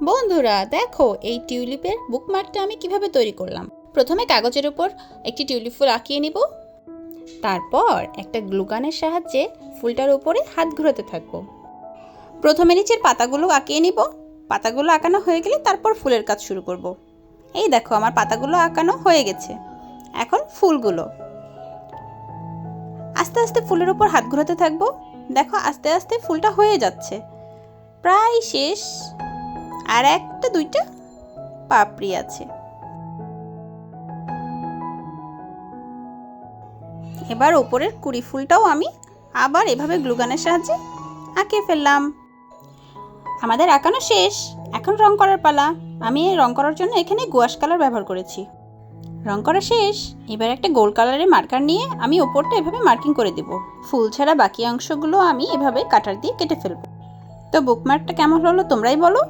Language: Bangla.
বন্ধুরা দেখো, এই টিউলিপের বুকমার্কটা আমি কিভাবে তৈরি করলাম। প্রথমে কাগজের উপর একটি টিউলিপ ফুল আঁকিয়ে নিব। তারপর একটা গ্লুগানের সাহায্যে ফুলটার উপরে হাত ঘোরাতে থাকবো। প্রথমে নিচের পাতাগুলো আঁকিয়ে নিব। পাতাগুলো আঁকানো হয়ে গেলে তারপর ফুলের কাজ শুরু করব। এই দেখো, আমার পাতাগুলো আঁকানো হয়ে গেছে। এখন ফুলগুলো আস্তে আস্তে ফুলের উপর হাত ঘোরাতে থাকবো। দেখো, আস্তে আস্তে ফুলটা হয়ে যাচ্ছে, প্রায় শেষ। আর একটা দুইটা পাপড়ি আছে। এবার উপরের কুড়ি ফুলটাও আমি আবার এভাবে গ্লুগানের সাহায্যে আঁকে ফেললাম। আমাদের আঁকানো শেষ, এখন রং করার পালা। আমি এই রং করার জন্য এখানে গুয়াশ কালার ব্যবহার করেছি। রং করা শেষ। এবার একটা গোল্ড কালারের মার্কার নিয়ে আমি ওপরটা এভাবে মার্কিং করে দেব। ফুল ছাড়া বাকি অংশগুলো আমি এভাবে কাটার দিয়ে কেটে ফেলবো। তো বুকমার্কটা কেমন হলো তোমরাই বলো।